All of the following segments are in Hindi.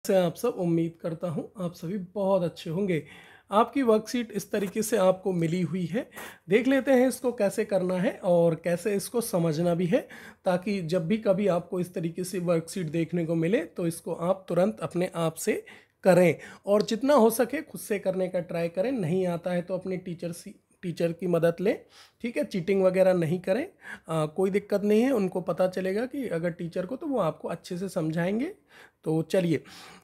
से आप सब उम्मीद करता हूं आप सभी बहुत अच्छे होंगे। आपकी वर्कशीट इस तरीके से आपको मिली हुई है। देख लेते हैं इसको कैसे करना है और कैसे इसको समझना भी है, ताकि जब भी कभी आपको इस तरीके से वर्कशीट देखने को मिले तो इसको आप तुरंत अपने आप से करें और जितना हो सके खुद से करने का ट्राई करें। नहीं आता है तो अपने टीचर की मदद लें, ठीक है। चीटिंग वगैरह नहीं करें, कोई दिक्कत नहीं है। उनको पता चलेगा कि अगर टीचर को, तो वो आपको अच्छे से समझाएंगे। तो चलिए,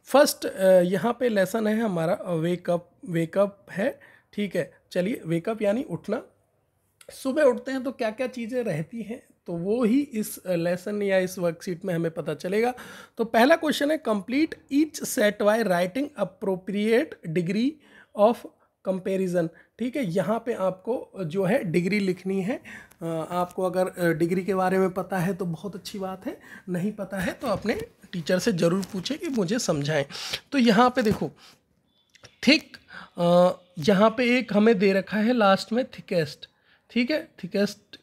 फर्स्ट यहाँ पे लेसन है हमारा वेकअप। वेकअप है, ठीक है। चलिए, वेकअप यानी उठना। सुबह उठते हैं तो क्या क्या चीज़ें रहती हैं, तो वो ही इस लेसन या इस वर्कशीट में हमें पता चलेगा। तो पहला क्वेश्चन है, complete each set by writing appropriate degree of comparison. ठीक है, यहाँ पे आपको जो है डिग्री लिखनी है। आपको अगर डिग्री के बारे में पता है तो बहुत अच्छी बात है, नहीं पता है तो अपने टीचर से ज़रूर पूछें कि मुझे समझाएं। तो यहाँ पे देखो, थिक, यहाँ पे एक हमें दे रखा है लास्ट में थिकेस्ट, ठीक है। थिकेस्ट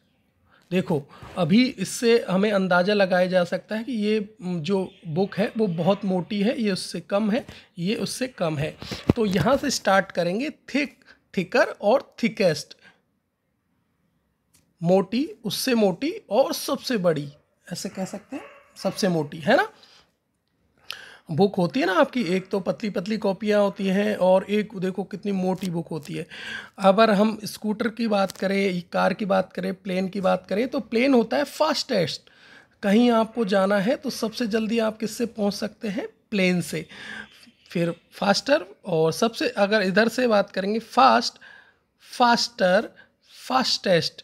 देखो, अभी इससे हमें अंदाज़ा लगाया जा सकता है कि ये जो बुक है वो बहुत मोटी है, ये उससे कम है, ये उससे कम है। तो यहाँ से स्टार्ट करेंगे, थिक, थिकर और थिकेस्ट। मोटी, उससे मोटी और सबसे बड़ी, ऐसे कह सकते हैं, सबसे मोटी, है ना। बुक होती है ना आपकी, एक तो पतली पतली कॉपियाँ होती हैं और एक देखो कितनी मोटी बुक होती है। अगर हम स्कूटर की बात करें, कार की बात करें, प्लेन की बात करें, तो प्लेन होता है फास्टेस्ट। कहीं आपको जाना है तो सबसे जल्दी आप किससे पहुंच सकते हैं, प्लेन से। फिर फास्टर, और सबसे अगर इधर से बात करेंगे, फास्ट, फास्टर, फास्टेस्ट,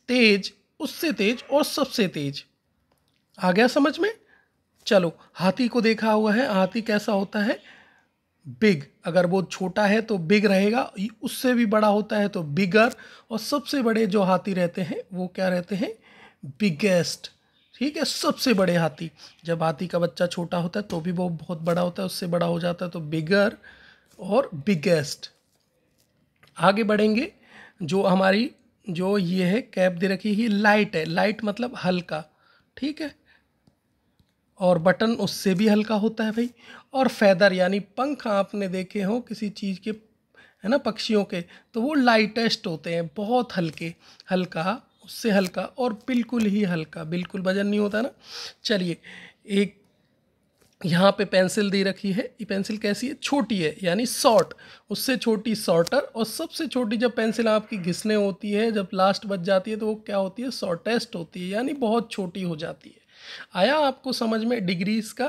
तेज, उससे तेज और सबसे तेज। आ गया समझ में। चलो, हाथी को देखा हुआ है, हाथी कैसा होता है, बिग। अगर वो छोटा है तो बिग रहेगा, उससे भी बड़ा होता है तो बिगर, और सबसे बड़े जो हाथी रहते हैं वो क्या रहते हैं, बिगेस्ट। ठीक है, सबसे बड़े हाथी। जब हाथी का बच्चा छोटा होता है तो भी वो बहुत बड़ा होता है, उससे बड़ा हो जाता है तो बिगर और बिगेस्ट। आगे बढ़ेंगे, जो हमारी जो ये है कैप दे रखी है, लाइट है। लाइट मतलब हल्का, ठीक है। और बटन उससे भी हल्का होता है भाई। और फैदर यानी पंख आपने देखे हो किसी चीज़ के, है ना, पक्षियों के, तो वो लाइटेस्ट होते हैं, बहुत हल्के। हल्का, उससे हल्का और बिल्कुल ही हल्का, बिल्कुल वजन नहीं होता ना। चलिए, एक यहाँ पे पेंसिल दे रखी है। ये पेंसिल कैसी है, छोटी है, यानी शॉर्ट। उससे छोटी शॉर्टर, और सबसे छोटी जब पेंसिल आपकी घिसने होती है, जब लास्ट बच जाती है, तो वो क्या होती है, शॉर्टेस्ट होती है, यानी बहुत छोटी हो जाती है। आया आपको समझ में डिग्रीज का,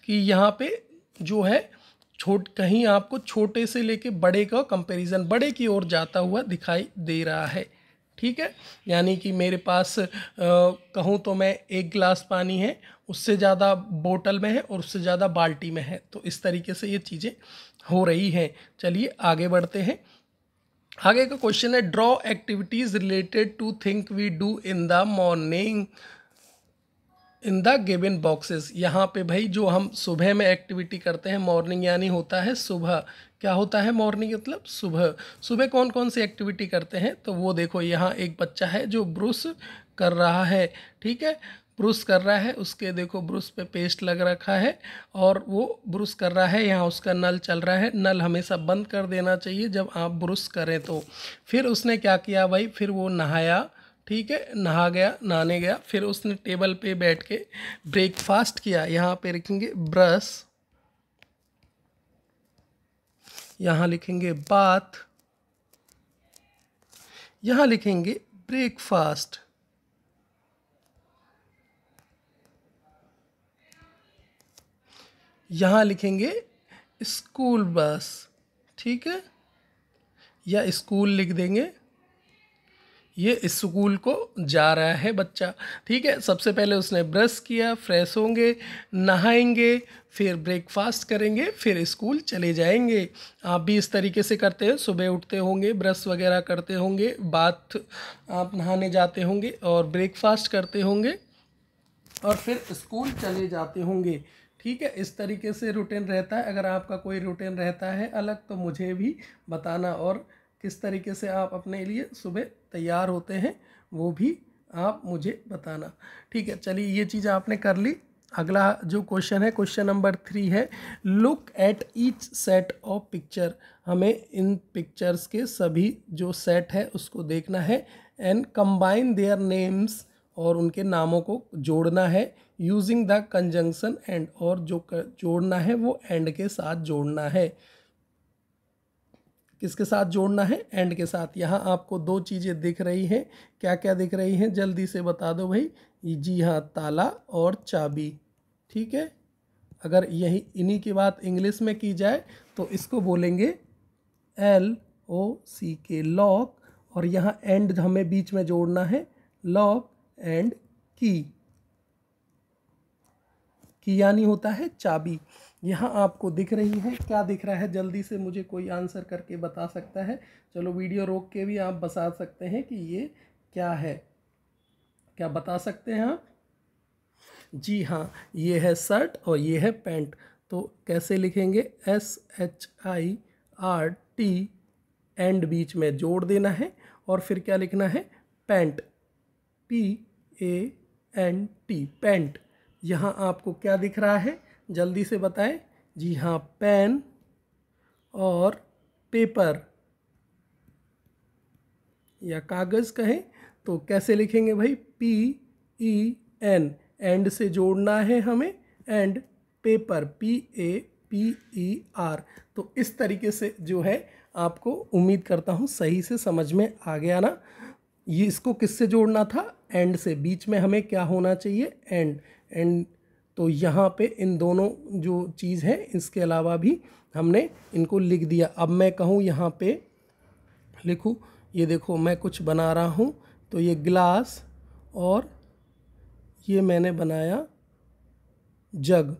कि यहाँ पे जो है कहीं आपको छोटे से लेके बड़े का कंपैरिजन, बड़े की ओर जाता हुआ दिखाई दे रहा है। ठीक है, यानी कि मेरे पास कहूँ तो मैं एक गिलास पानी है, उससे ज़्यादा बोतल में है और उससे ज़्यादा बाल्टी में है। तो इस तरीके से ये चीज़ें हो रही हैं। चलिए आगे बढ़ते हैं। आगे का क्वेश्चन है, draw activities related to think we do in the morning in the given boxes. यहाँ पे भाई जो हम सुबह में एक्टिविटी करते हैं, मॉर्निंग यानी होता है सुबह। क्या होता है मॉर्निंग मतलब सुबह। सुबह कौन कौन सी एक्टिविटी करते हैं, तो वो देखो, यहाँ एक बच्चा है जो ब्रश कर रहा है, ठीक है। ब्रश कर रहा है, उसके देखो ब्रश पे पेस्ट लग रखा है और वो ब्रश कर रहा है। यहाँ उसका नल चल रहा है। नल हमेशा बंद कर देना चाहिए जब आप ब्रश करें तो। फिर उसने क्या किया भाई, फिर वो नहाया, ठीक है, नहा गया, नहाने गया। फिर उसने टेबल पे बैठ के ब्रेकफास्ट किया। यहाँ पे लिखेंगे ब्रश, यहाँ लिखेंगे बाथ, यहाँ लिखेंगे ब्रेकफास्ट। यहाँ लिखेंगे स्कूल बस, ठीक है, या स्कूल लिख देंगे। ये स्कूल को जा रहा है बच्चा, ठीक है। सबसे पहले उसने ब्रश किया, फ्रेश होंगे, नहाएंगे, फिर ब्रेकफास्ट करेंगे, फिर स्कूल चले जाएंगे। आप भी इस तरीके से करते हैं, सुबह उठते होंगे, ब्रश वगैरह करते होंगे, बाथ आप नहाने जाते होंगे और ब्रेकफास्ट करते होंगे और फिर स्कूल चले जाते होंगे, ठीक है। इस तरीके से रूटीन रहता है। अगर आपका कोई रूटीन रहता है अलग तो मुझे भी बताना, और किस तरीके से आप अपने लिए सुबह तैयार होते हैं वो भी आप मुझे बताना, ठीक है। चलिए, ये चीज़ आपने कर ली। अगला जो क्वेश्चन है, क्वेश्चन नंबर 3 है, look at each set of picture. हमें इन पिक्चर्स के सभी जो सेट है उसको देखना है एंड कंबाइन देयर नेम्स, और उनके नामों को जोड़ना है यूजिंग द कंजंक्शन एंड, और जो जोड़ना है वो एंड के साथ जोड़ना है। किसके साथ जोड़ना है? एंड के साथ। यहाँ आपको दो चीज़ें दिख रही हैं, क्या क्या दिख रही हैं जल्दी से बता दो भाई। जी हाँ, ताला और चाबी। ठीक है, अगर यही इन्हीं की बात इंग्लिश में की जाए तो इसको बोलेंगे LOCK, लॉक, और यहाँ एंड हमें बीच में जोड़ना है, लॉक एंड की। की यानी होता है चाबी। यहाँ आपको दिख रही है, क्या दिख रहा है जल्दी से मुझे कोई आंसर करके बता सकता है? चलो वीडियो रोक के भी आप बता सकते हैं कि ये क्या है, क्या बता सकते हैं आप? जी हाँ, ये है शर्ट और ये है पैंट। तो कैसे लिखेंगे? SHIRT, एंड बीच में जोड़ देना है, और फिर क्या लिखना है? Pant, PANT, pant. यहाँ आपको क्या दिख रहा है जल्दी से बताएं? जी हाँ, पेन और पेपर या कागज़ कहें तो कैसे लिखेंगे भाई? PEN, एंड से जोड़ना है हमें, एंड पेपर, PAPER। तो इस तरीके से जो है आपको, उम्मीद करता हूँ सही से समझ में आ गया ना। ये इसको किससे जोड़ना था? एंड से। बीच में हमें क्या होना चाहिए? एंड। तो यहाँ पे इन दोनों जो चीज़ है, इसके अलावा भी हमने इनको लिख दिया। अब मैं कहूँ यहाँ पे लिखूँ, ये देखो मैं कुछ बना रहा हूँ, तो ये ग्लास और ये मैंने बनाया जग।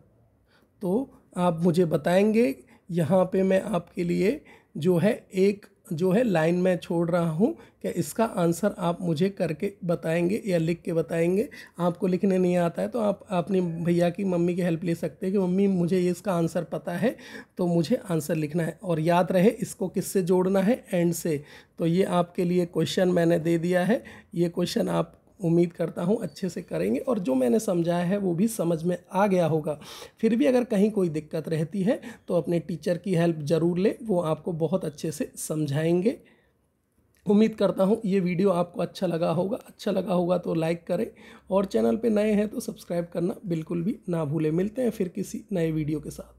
तो आप मुझे बताएंगे, यहाँ पे मैं आपके लिए जो है एक जो है लाइन में छोड़ रहा हूँ, क्या इसका आंसर आप मुझे करके बताएंगे या लिख के बताएंगे? आपको लिखने नहीं आता है तो आप अपनी भैया की, मम्मी की हेल्प ले सकते हैं कि मम्मी मुझे ये इसका आंसर पता है, तो मुझे आंसर लिखना है। और याद रहे इसको किससे जोड़ना है? एंड से। तो ये आपके लिए क्वेश्चन मैंने दे दिया है। ये क्वेश्चन आप, उम्मीद करता हूँ अच्छे से करेंगे, और जो मैंने समझाया है वो भी समझ में आ गया होगा। फिर भी अगर कहीं कोई दिक्कत रहती है तो अपने टीचर की हेल्प ज़रूर लें, वो आपको बहुत अच्छे से समझाएंगे। उम्मीद करता हूँ ये वीडियो आपको अच्छा लगा होगा। अच्छा लगा होगा तो लाइक करें, और चैनल पे नए हैं तो सब्सक्राइब करना बिल्कुल भी ना भूलें। मिलते हैं फिर किसी नए वीडियो के साथ।